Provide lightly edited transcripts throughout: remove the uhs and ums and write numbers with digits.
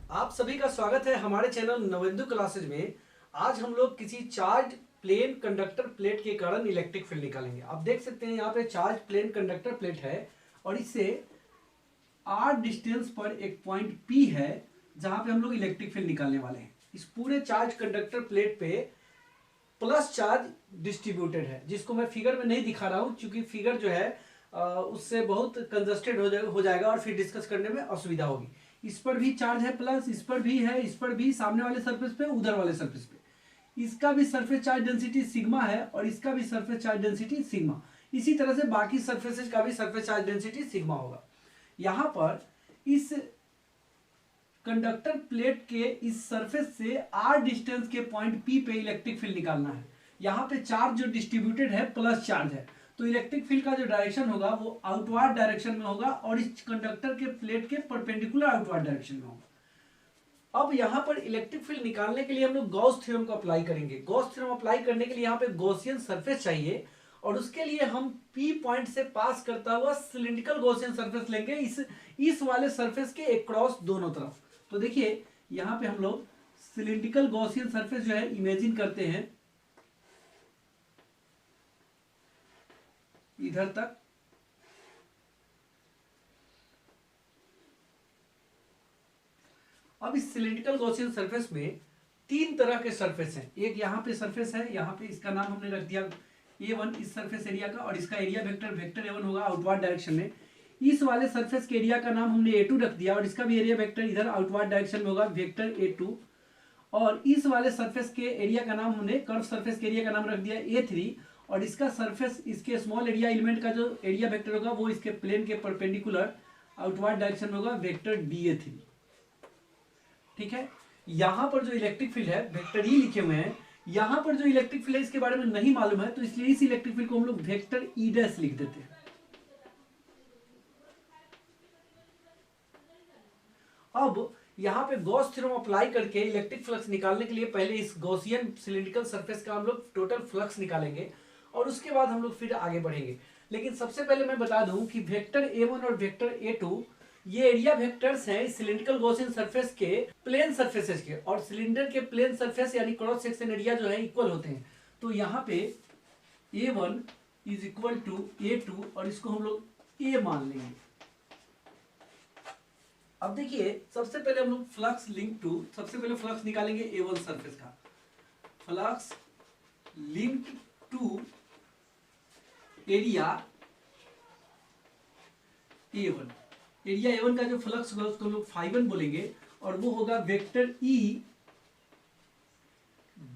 आप सभी का स्वागत है हमारे चैनल नवेंदु क्लासेज में। आज हम लोग किसी चार्ज प्लेन कंडक्टर प्लेट के कारण इलेक्ट्रिक फील्ड निकालेंगे। आप देख सकते हैं यहाँ पे चार्ज प्लेन कंडक्टर प्लेट है और इससे r डिस्टेंस पर एक पॉइंट P है जहां पे हम लोग इलेक्ट्रिक फील्ड निकालने वाले हैं। इस पूरे चार्ज कंडक्टर प्लेट पे प्लस चार्ज डिस्ट्रीब्यूटेड है, जिसको मैं फिगर में नहीं दिखा रहा हूं क्योंकि फिगर जो है उससे बहुत कंजस्टेड हो जाएगा और फिर डिस्कस करने में असुविधा होगी। इस पर भी चार्ज है प्लस, इस पर भी है, इस पर भी, सामने वाले सरफेस पे, उधर वाले सरफेस पे। इसका भी सरफेस चार्ज डेंसिटी सिग्मा है और इसका भी सरफेस चार्ज डेंसिटी सिग्मा। इसी तरह से बाकी सरफेसेस का भी सरफेस चार्ज डेंसिटी सिग्मा होगा। यहां पर इस कंडक्टर प्लेट के इस सरफेस से r डिस्टेंस के पॉइंट P पे इलेक्ट्रिक फील्ड निकालना है। यहां पे चार्ज जो डिस्ट्रीब्यूटेड है प्लस चार्ज है, तो इलेक्ट्रिक फील्ड का जो डायरेक्शन होगा वो आउटवर्ड डायरेक्शन में होगा और इस कंडक्टर के प्लेट के परपेंडिकुलर आउटवर्ड डायरेक्शन में होगा। अब यहां पर इलेक्ट्रिक फील्ड निकालने के लिए हम लोग गॉस थ्योरम को अप्लाई करेंगे। गॉस थ्योरम अप्लाई करने के लिए यहाँ पे गॉसियन सरफेस चाहिए और उसके लिए हम P पॉइंट से पास करता हुआ सिलिंड्रिकल गॉसियन सरफेस लेंगे इस वाले सरफेस के अक्रॉस दोनों तरफ। तो देखिए यहां पे हम लोग सिलिंड्रिकल गॉसियन सरफेस जो है इमेजिन करते हैं इधर तक। अब इस सिलिंड्रिकल गॉसियन सरफेस में तीन तरह के सरफेस हैं। एक यहाँ पे सरफेस है, यहाँ पे इसका नाम हमने रख दिया A1 इस सरफेस एरिया का, और इसका एरिया वेक्टर A1 होगा आउटवर्ड डायरेक्शन में। इस वाले सरफेस के एरिया का नाम हमने A2 रख दिया और इसका भी एरिया वेक्टर इधर आउटवर्ड डायरेक्शन में होगा वेक्टर A2। और इस वाले सरफेस के एरिया का नाम हमने कर्व सरफेस के एरिया का नाम रख दिया A3 और इसका सरफेस इसके स्मॉल एरिया एलिमेंट का जो एरिया वेक्टर होगा वो इसके प्लेन के परपेंडिकुलर आउटवर्ड डायरेक्शन में होगा वेक्टर DA3। ठीक है, यहां पर जो इलेक्ट्रिक फील्ड है वेक्टर E लिखे हुए हैं। यहां पर जो इलेक्ट्रिक फील्ड है इसके बारे में नहीं मालूम है, तो इसलिए इस इलेक्ट्रिक फील्ड को हम लोग वेक्टर E डैश लिख देते हैं। अब यहां पे गॉस थ्योरम अप्लाई करके इलेक्ट्रिक फ्लक्स निकालने के लिए पहले इस गॉसियन सिलिंड्रिकल सरफेस का हम लोग टोटल फ्लक्स निकालेंगे और उसके बाद हम लोग फिर आगे बढ़ेंगे। लेकिन सबसे पहले मैं बता दूं कि वेक्टर A1 और वेक्टर A2 ये एरिया वेक्टर्स हैं सिलिंड्रिकल गॉसियन सरफेस के प्लेन सरफेसेस के, और सिलेंडर के प्लेन सरफेस यानी क्रॉस सेक्शन एरिया जो है इक्वल होते हैं। तो यहाँ पे A1 is equal to A2 और इसको हम लोग A मान लेंगे। अब देखिए सबसे पहले हम लोग फ्लक्स लिंक टू, सबसे पहले फ्लक्स निकालेंगे A1 सरफेस का। Flux link to area A1, area A1 का जो फ्लक्स होगा उसको हम लोग φ1 बोलेंगे और वो होगा vector E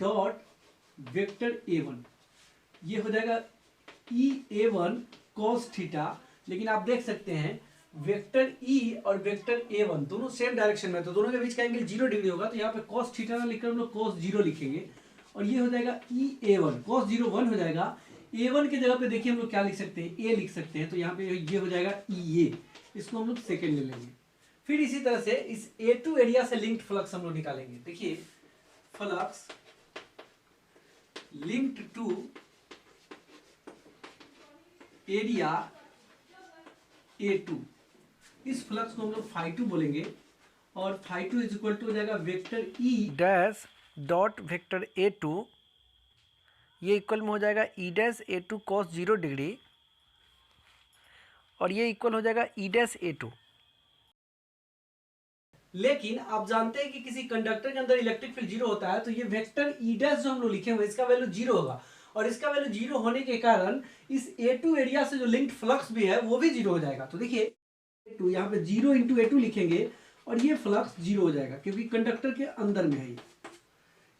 dot vector A1। ये हो जाएगा EA1 cos थीटा। लेकिन आप देख सकते हैं वेक्टर E और वेक्टर A1 दोनों सेम डायरेक्शन में, तो दोनों के बीच का एंगल 0 डिग्री होगा, तो यहाँ पे cos थीटा ना लिखकर हम लोग cos 0 लिखेंगे और ये हो जाएगा EA1 cos 0 1 हो जाएगा। A1 की जगह पे देखिए हम लोग क्या लिख सकते हैं, A लिख सकते हैं, तो यहाँ पे ये हो जाएगा EA, इसको हम लोग सेकेंड ले लेंगे। फिर इसी तरह से इस A2 एरिया से लिंक्ड फ्लक्स हम लोग निकालेंगे। देखिए flux linked to area A2, इस फ्लक्स को हम लोग φ2 बोलेंगे और φ2 इज इक्वल टू हो जाएगा vector E dash dot vector A2, ये इक्वल में हो जाएगा E dash A2 cos 0 degree और ये इक्वल हो जाएगा E डैश A2। लेकिन आप जानते हैं कि किसी कंडक्टर के अंदर इलेक्ट्रिक फील्ड 0 होता है, तो ये वेक्टर E डैश जो हम लोग लिखे हुए इसका वैल्यू 0 होगा और इसका वैल्यू 0 होने के कारण इस A2 एरिया से जो लिंक्ड फ्लक्स भी है वो भी 0 हो जाएगा। तो देखिए A2 यहाँ पे 0 इंटू A2 लिखेंगे और ये फ्लक्स 0 हो जाएगा क्योंकि कंडक्टर के अंदर में है।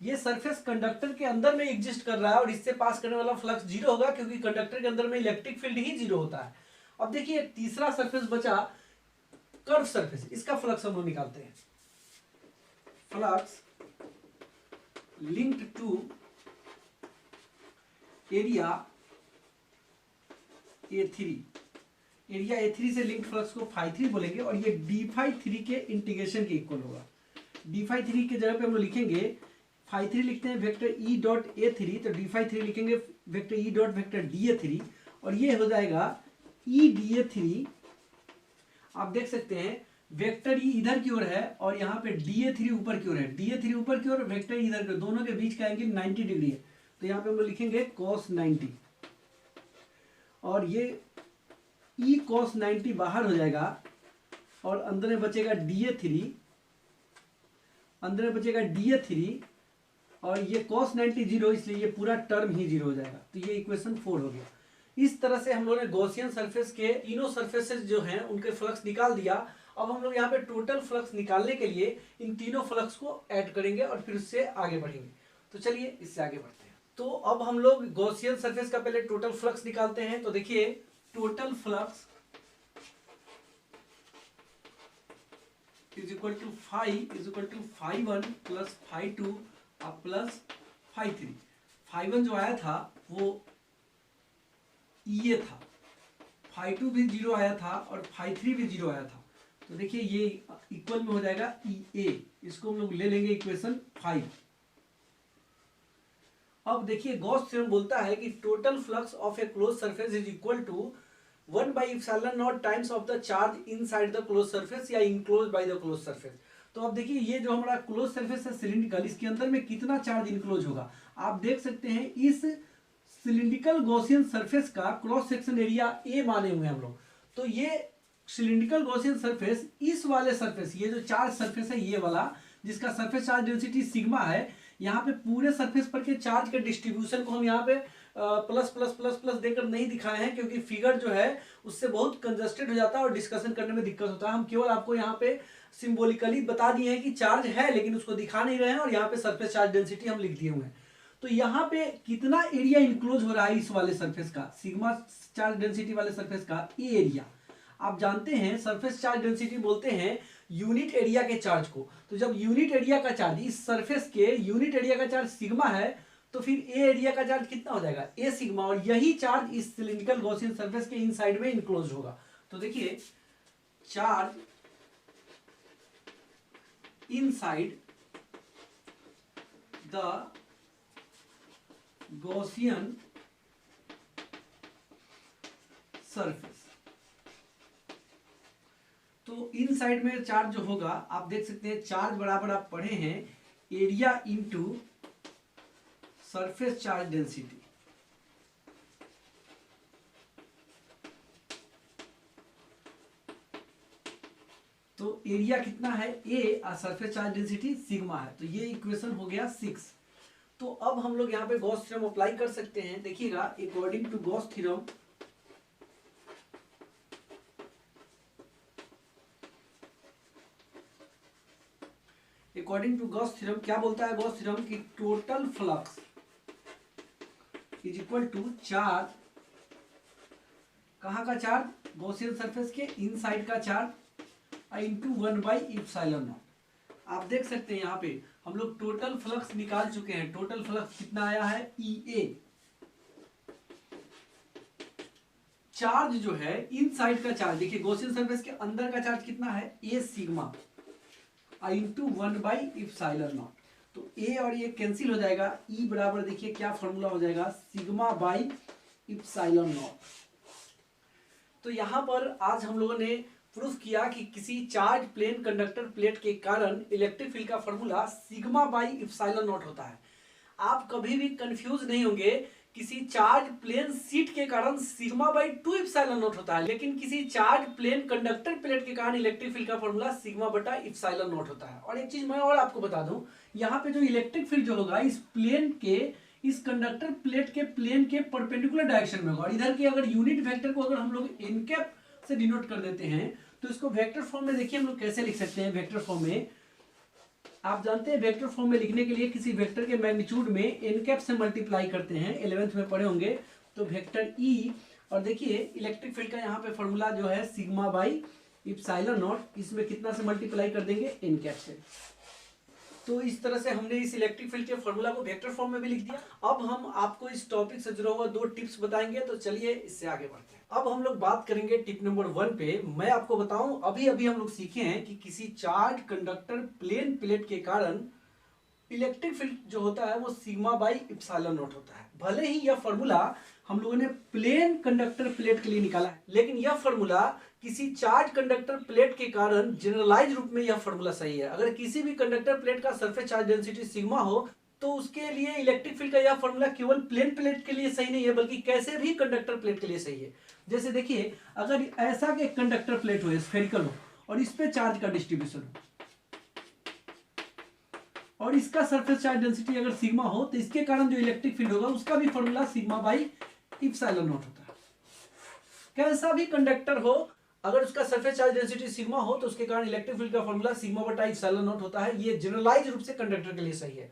ये सरफेस कंडक्टर के अंदर में एग्जिस्ट कर रहा है और इससे पास करने वाला फ्लक्स 0 होगा क्योंकि कंडक्टर के अंदर में इलेक्ट्रिक फील्ड ही 0 होता है। अब देखिए तीसरा सरफेस बचा कर्व सरफेस, इसका फ्लक्स हम लोग निकालते हैं। Flux linked to area A3, area A3 से लिंक्ड फ्लक्स को φ3 बोलेंगे और ये d∅3 के इंटीग्रेशन के इक्वल होगा। d∅3 के जगह पे हम लोग लिखेंगे φ3 लिखते हैं वेक्टर E डॉट A3, तो d∅3 लिखेंगे vector E dot vector DA3 और ये हो जाएगा E DA3। आप देख सकते हैं वेक्टर ई इधर की ओर है और यहाँ पे DA3 ऊपर की ओर है, DA3 ऊपर की ओर, वेक्टर इधर की ओर, दोनों के बीच का एंगल 90 डिग्री है। तो यहाँ पे हम लोग लिखेंगे cos 90 और ये E cos 90 बाहर हो जाएगा और अंदर में बचेगा DA3, अंदर में बचेगा DA3 और ये cos 90 जीरो, इसलिए ये पूरा टर्म ही जीरो हो जाएगा। तो ये इक्वेशन 4 हो गया। इस तरह से हम लोगों ने गॉसियन सरफेस के तीनों सरफेसेस जो हैं उनके फ्लक्स निकाल दिया। अब हम लोग यहाँ पे टोटल फ्लक्स निकालने के लिए इन तीनों फ्लक्स को ऐड करेंगे और फिर उससे आगे बढ़ेंगे। तो चलिए इससे आगे बढ़ते हैं। तो अब हम लोग गॉसियन सरफेस का पहले टोटल फ्लक्स निकालते हैं। तो देखिए total flux is equal to phi1 plus phi2 plus phi3। phi1 जो आया था वो ये था, phi2 भी जीरो आया था और phi3 भी जीरो आया था। तो देखिए ये इक्वल में हो जाएगा EA, इसको हम लोग ले लेंगे इक्वेशन 5। अब देखिए गॉस थ्योरम बोलता है कि total flux of a close surface is equal to 1/ε0 times of the charge inside the close surface या enclose by the close surface. तो अब देखिए ये जो हमारा क्लोज सरफेस है सिलिंड्रिकल, इसके अंदर में कितना चार्ज इनक्लोज होगा। आप देख सकते हैं इस सिलिंड्रिकल गॉसियन सरफेस का क्रॉस सेक्शन एरिया A माने हुए हम लोग। तो ये सिलिंड्रिकल गॉसियन सरफेस, इस वाले सरफेस, ये जो चार्ज सरफेस है ये वाला, जिसका सरफेस चार्ज डेंसिटी सिग्मा है, यहाँ पे पूरे सरफेस पर के चार्ज के डिस्ट्रीब्यूशन को हम यहाँ पे प्लस प्लस प्लस प्लस देकर नहीं दिखाए हैं, क्योंकि फिगर जो है उससे बहुत कंजस्टेड हो जाता है और डिस्कशन करने में दिक्कत होता है। हम केवल आपको यहाँ पे सिंबॉलिकली बता दिए हैं कि चार्ज है, लेकिन उसको दिखा नहीं रहे हैं और यहाँ पे सरफेस चार्ज डेंसिटी हम लिख दिए हुए हैं। तो यहाँ पे कितना एरिया इंक्लोज हो रहा है इस वाले सरफेस का, सिग्मा चार्ज डेंसिटी वाले सरफेस का ये एरिया। आप जानते हैं सरफेस चार्ज डेंसिटी बोलते हैं यूनिट एरिया के चार्ज को। तो जब यूनिट एरिया का चार्ज, इस सरफेस के यूनिट एरिया का चार्ज सिग्मा है, तो फिर ए एरिया का चार्ज कितना हो जाएगा, ए सिग्मा, और यही चार्ज इस सिलिंड्रिकल गॉसियन सरफेस के इनसाइड में इंक्लोज होगा। तो देखिए charge inside the Gaussian surface, तो इनसाइड में चार्ज जो होगा आप देख सकते हैं, चार्ज बराबर आप पढ़े हैं area into surface charge density. तो एरिया कितना है ए और सरफेस चार्ज डेंसिटी सिग्मा है। तो ये इक्वेशन हो गया 6। तो अब हम लोग यहाँ पे गॉस थ्योरम अप्लाई कर सकते हैं। देखिएगा according to Gauss theorem, according to Gauss theorem क्या बोलता है गॉस थ्योरम कि total flux is equal to charge, कहाँ का चार्ज, गॉसियन सरफेस के इनसाइड का चार्ज इनटू 1/ε0। आप देख सकते हैं यहाँ पे हम लोग टोटल फ्लक्स निकाल चुके हैं। टोटल फ्लक्स कितना आया है EA। चार्ज जो है इनसाइड का चार्ज, देखिए गॉसियन सरफेस के अंदर का चार्ज कितना है ए सिग्मा इंटू 1/ε0। तो ए और ये कैंसिल हो जाएगा, ई बराबर देखिए क्या फॉर्मूला हो जाएगा, सिग्मा बाई ε0। तो यहां पर आज हम लोगों ने प्रूफ किया कि किसी चार्ज प्लेन कंडक्टर प्लेट के कारण इलेक्ट्रिक फील्ड का फॉर्मूला सिग्मा बाई ε0 होता है। आप कभी भी कंफ्यूज नहीं होंगे, किसी चार्ज प्लेन सीट के कारण सिग्मा बाई 2ε0 होता है, लेकिन किसी चार्ज प्लेन कंडक्टर प्लेट के कारण इलेक्ट्रिक फील्ड का फॉर्मूला सिग्मा बटा ε0 होता है। और एक चीज मैं और आपको बता दूं, यहाँ पे जो इलेक्ट्रिक फील्ड जो होगा इस प्लेन के, इस कंडक्टर प्लेट के प्लेन के परपेंडिकुलर डायरेक्शन में होगा। और इधर के अगर यूनिट वेक्टर को अगर हम लोग एन कैप से डिनोट कर देते हैं तो इसको वेक्टर फॉर्म में देखिए हम लोग कैसे लिख सकते हैं। वेक्टर फॉर्म में आप जानते हैं, वेक्टर फॉर्म में लिखने के लिए किसी वेक्टर के मैग्नीट्यूड में एन कैप से मल्टीप्लाई करते हैं, 11th में पढ़े होंगे। तो वेक्टर ई, और देखिए इलेक्ट्रिक फील्ड का यहाँ पे फॉर्मूला जो है सिग्मा बाई ε0, इसमें कितना से मल्टीप्लाई कर देंगे, एन कैप से। तो इस तरह से हमने इस इलेक्ट्रिक फील्ड के फॉर्मूला को वेक्टर फॉर्म में भी लिख दिया। अब हम आपको इस टॉपिक से जुड़ा हुआ 2 टिप्स बताएंगे। तो चलिए इससे आगे बढ़ते हैं। अब हम लोग बात करेंगे टिप नंबर 1 पे। मैं आपको बताऊं, अभी अभी हम लोग सीखे हैं कि किसी चार्ज कंडक्टर प्लेन प्लेट के कारण इलेक्ट्रिक फील्ड जो होता है वो सिग्मा बाई ε0 होता है। भले ही यह फॉर्मूला हम लोगों ने प्लेन कंडक्टर प्लेट के लिए निकाला है, लेकिन यह फॉर्मूला किसी चार्ज कंडक्टर प्लेट के कारण जनरलाइज रूप में यह फॉर्मूला सही है। अगर किसी भी कंडक्टर प्लेट का सरफेस चार्ज डेंसिटी सिग्मा हो तो उसके लिए इलेक्ट्रिक फील्ड का यह फॉर्मूला केवल प्लेन प्लेट के लिए सही नहीं है, बल्कि कैसे भी कंडक्टर प्लेट के लिए सही है। जैसे देखिए, अगर ऐसा कि कंडक्टर प्लेट हो, स्फेरिकल हो, और इस पे चार्ज का डिस्ट्रीब्यूशन हो, और इसका सरफेस चार्ज डेंसिटी अगर सिग्मा हो, तो इसके कारण जो इलेक्ट्रिक फील्ड होगा उसका भी formula sigma by epsilon not होता है। कैसा भी कंडक्टर हो, अगर उसका सरफेस चार्ज डेंसिटी सिग्मा हो तो उसके कारण इलेक्ट्रिक फील्ड का फॉर्मूला सिग्मा बटा इप्सिलॉन नॉट होता है। ये जनरलाइज रूप से कंडक्टर के लिए सही है।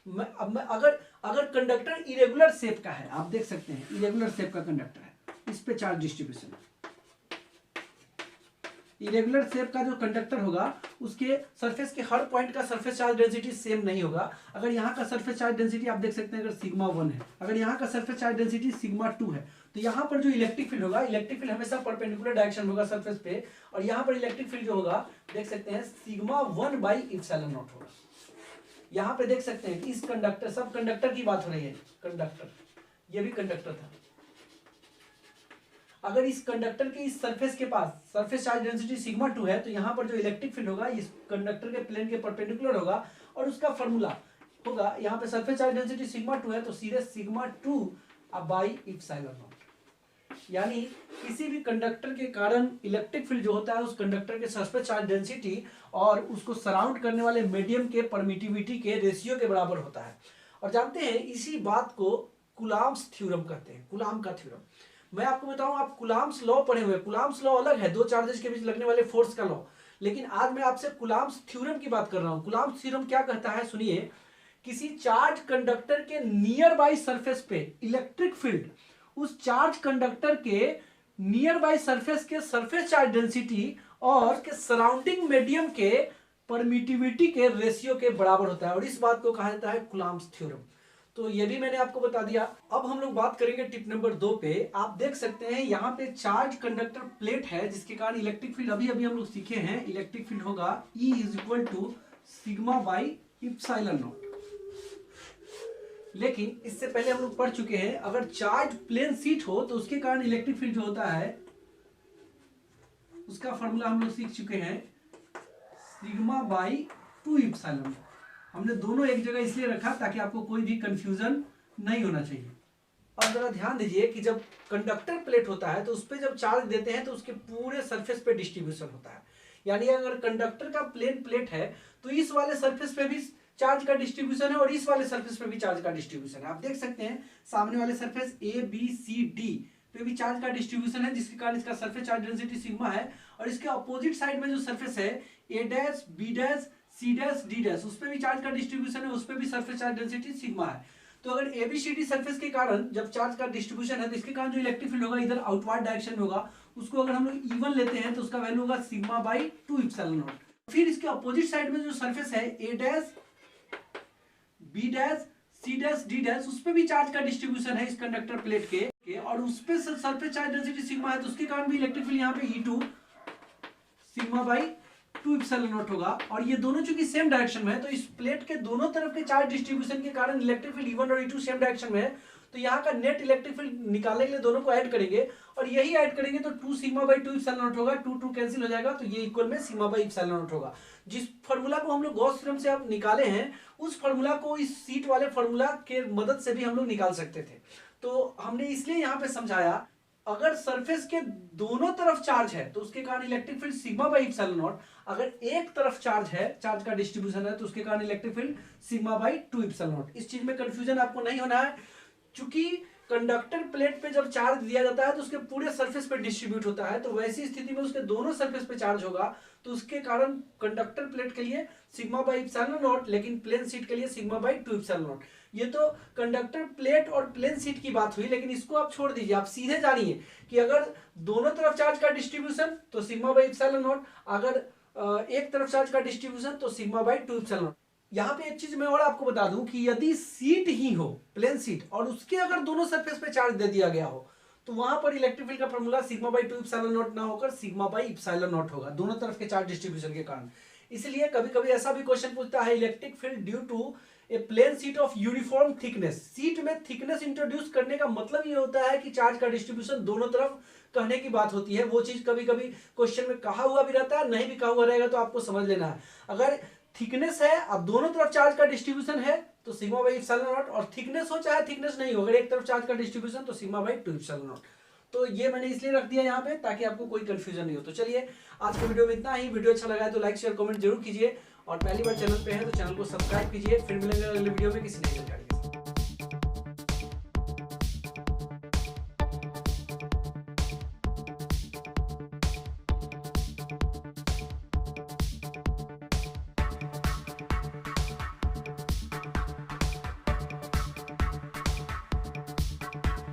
अगर कंडक्टर इरेगुलर शेप का है, आप देख सकते हैं इरेगुलर शेप का कंडक्टर है, इस पे चार्ज डिस्ट्रीब्यूशन है। इरेगुलर शेप का जो कंडक्टर होगा उसके सरफेस के हर पॉइंट का सरफेस चार्ज डेंसिटी सेम नहीं होगा। अगर यहाँ का सरफेस चार्ज डेंसिटी आप देख सकते हैं, अगर सिग्मा 1 है, अगर यहाँ का सरफेस चार्ज डेंसिटी सिग्मा 2 है, तो यहाँ पर जो इलेक्ट्रिक फील्ड होगा, इलेक्ट्रिक फील्ड हमेशा परपेंडिकुलर डायरेक्शन होगा सरफेस पे, और यहाँ पर इलेक्ट्रिक फील्ड जो होगा देख सकते हैं सिग्मा 1 बाई इप्सिलॉन नॉट होगा। यहाँ पे देख सकते हैं कि इस कंडक्टर, सब कंडक्टर की बात हो रही है, कंडक्टर, ये भी कंडक्टर था। अगर इस कंडक्टर के इस सरफेस के पास सरफेस चार्ज डेंसिटी सिग्मा 2 है, तो यहाँ पर जो इलेक्ट्रिक फील्ड होगा इस कंडक्टर के प्लेन के परपेंडिकुलर होगा, और उसका फॉर्मूला होगा, यहाँ पे सरफेस चार्ज डेंसिटी सिग्मा 2 है तो सीधे सिग्मा 2 बाई इप्सिलॉन नॉट। यानी किसी भी कंडक्टर के कारण इलेक्ट्रिक फील्ड जो होता है उस कंडक्टर के सरफेस चार्ज डेंसिटी और उसको सराउंड करने वाले मीडियम के परमिटिविटी के रेशियो के बराबर होता है। और जानते हैं इसी बात को कूलॉम्स थ्योरम कहते हैं, कूलॉम का थ्योरम। मैं आपको बताऊं, आप कूलॉम्स लॉ पढ़े हुए, कूलॉम्स लॉ अलग है, दो चार्जेस के बीच लगने वाले फोर्स का लॉ, लेकिन आज मैं आपसे कूलॉम्स थ्योरम की बात कर रहा हूं। कूलॉम्स थ्योरम क्या कहता है, सुनिए। किसी चार्ज कंडक्टर के नियर बाई सरफेस पे इलेक्ट्रिक फील्ड उस चार्ज कंडक्टर के नियर बाई सरफेस के सरफेस चार्ज डेंसिटी और के सराउंडिंग मीडियम के परमिटिविटी के रेशियो के बराबर होता है, और इस बात को कहा जाता है कूलॉम्स थ्योरम। तो ये भी मैंने आपको बता दिया। अब हम लोग बात करेंगे टिप नंबर 2 पे। आप देख सकते हैं यहाँ पे चार्ज कंडक्टर प्लेट है, जिसके कारण इलेक्ट्रिक फील्ड अभी अभी हम लोग सीखे हैं, इलेक्ट्रिक फील्ड होगा E is equal to sigma by epsilon naught. लेकिन इससे पहले हम लोग पढ़ चुके हैं, अगर चार्ज प्लेन शीट हो तो उसके कारण इलेक्ट्रिक फील्ड जो होता है उसका फॉर्मूला हम लोग सीख चुके हैं, सिग्मा बाई 2 इप्सिलॉन नॉट। हमने दोनों एक जगह इसलिए रखा ताकि आपको कोई भी कंफ्यूजन नहीं होना चाहिए। और जरा ध्यान दीजिए कि जब कंडक्टर प्लेट होता है तो उस पर जब चार्ज देते हैं तो उसके पूरे सरफेस पे डिस्ट्रीब्यूशन होता है। यानी अगर कंडक्टर का प्लेन प्लेट है तो इस वाले सरफेस पे भी चार्ज का डिस्ट्रीब्यूशन है और इस वाले सरफेस पे भी चार्ज का डिस्ट्रीब्यूशन है। आप देख सकते हैं सामने वाले surface A B C D पे भी चार्ज का डिस्ट्रीब्यूशन है, जिसके कारण इसका सरफेस चार्ज डेंसिटी सिग्मा है। और इसके अपोजिट साइड में जो सरफेस है A', B', C', D' उस पे भी चार्ज का डिस्ट्रीब्यूशन है, उस पे भी सरफेस चार्ज डेंसिटी सिग्मा है। तो अगर ABCD सरफेस के कारण जब चार्ज का डिस्ट्रीब्यूशन है तो इसके कारण जो इलेक्ट्रिक फील्ड होगा इधर आउटवर्ड डायरेक्शन में होगा, उसको अगर हम लोग E1 लेते हैं तो उसका वैल्यू होगा सिग्मा बाई 2 इप्सिलॉन नॉट। फिर इसके अपोजिट साइड में जो सरफेस है A', B', C', D' उस पे भी चार्ज का डिस्ट्रीब्यूशन है इस कंडक्टर प्लेट के और उस पे सरफेस चार्ज डेंसिटी सिग्मा है, तो उसके कारण भी इलेक्ट्रिक फील्ड यहाँ पे E2 sigma by 2 epsilon not होगा। और ये दोनों चूंकि सेम डायरेक्शन में है तो इस प्लेट के दोनों तरफ के चार्ज डिस्ट्रीब्यूशन के कारण इलेक्ट्रिक फील्ड E1 और E2 सेम डायरेक्शन में है, तो यहाँ का नेट इलेक्ट्रिक फील्ड निकालने के लिए दोनों को ऐड करेंगे और यही ऐड करेंगे तो 2 सिग्मा बाई 2 इप्सिलॉन नॉट होगा, 2 कैंसिल हो जाएगा तो ये इक्वल में सिग्मा बाई इप्सिलॉन नॉट होगा। जिस फार्मूला को हम लोग गॉस थ्योरम से आप निकाले हैं उस फार्मूला को इस सीट वाले फार्मूला के मदद से भी हम लोग निकाल सकते थे। तो हमने इसलिए यहाँ पे समझाया, अगर सरफेस के दोनों तरफ चार्ज है तो उसके कारण electric field sigma by epsilon not, अगर एक तरफ चार्ज है, चार्ज का डिस्ट्रीब्यूशन है, तो उसके कारण electric field sigma by 2 epsilon not. इस चीज में कंफ्यूजन आपको नहीं होना है, क्योंकि कंडक्टर प्लेट पे जब चार्ज दिया जाता है तो उसके पूरे सरफेस पे डिस्ट्रीब्यूट होता है, तो वैसी स्थिति में उसके दोनों सरफेस पे चार्ज होगा, तो उसके कारण कंडक्टर प्लेट के लिए सिग्मा बाई इप्सिलॉन नॉट, लेकिन प्लेन शीट के लिए सिग्मा बाई 2 इप्सिलॉन नॉट। ये तो कंडक्टर प्लेट और प्लेन शीट की बात हुई, लेकिन इसको आप छोड़ दीजिए, आप सीधे जानिए कि अगर दोनों तरफ चार्ज का डिस्ट्रीब्यूशन तो सिग्मा बाई इप्सिलॉन नॉट, अगर एक तरफ चार्ज का डिस्ट्रीब्यूशन तो सिग्मा बाई 2 इप्सिलॉन नॉट। यहाँ पे एक चीज मैं और आपको बता दूं कि यदि सीट ही हो, प्लेन सीट, और उसके अगर दोनों सरफेस पे चार्ज दे दिया गया हो तो वहां पर इलेक्ट्रिक फील्ड का formula sigma by 2 epsilon not ना होकर सिग्मा बाई इप्सिलॉन नॉट होगा, दोनों तरफ के चार्ज डिस्ट्रीब्यूशन के कारण। इसलिए कभी कभी ऐसा भी क्वेश्चन पूछता है, electric field due to a plane sheet of uniform thickness. Sheet में थिकनेस इंट्रोड्यूस करने का मतलब ये होता है कि चार्ज का डिस्ट्रीब्यूशन दोनों तरफ कहने की बात होती है। वो चीज कभी कभी क्वेश्चन में कहा हुआ भी रहता है, नहीं भी कहा हुआ रहेगा तो आपको समझ लेना है। अगर थिकनेस है, अब दोनों तरफ चार्ज का डिस्ट्रीब्यूशन है तो सिग्मा बाई इप्सिलॉन नॉट, और थिकनेस हो चाहे थिकनेस नहीं हो, अगर एक तरफ चार्ज का डिस्ट्रीब्यूशन तो सिग्मा बाई 2 इप्सिलॉन नॉट। तो ये मैंने इसलिए रख दिया यहाँ पे ताकि आपको कोई कंफ्यूजन नहीं हो। तो चलिए आज के वीडियो में इतना ही। वीडियो अच्छा लगा है तो लाइक शेयर कमेंट जरूर कीजिए, और पहली बार चैनल पे है तो चैनल को सब्सक्राइब कीजिए। फिर मिलेंगे अगले वीडियो में किसी नई जानकारी।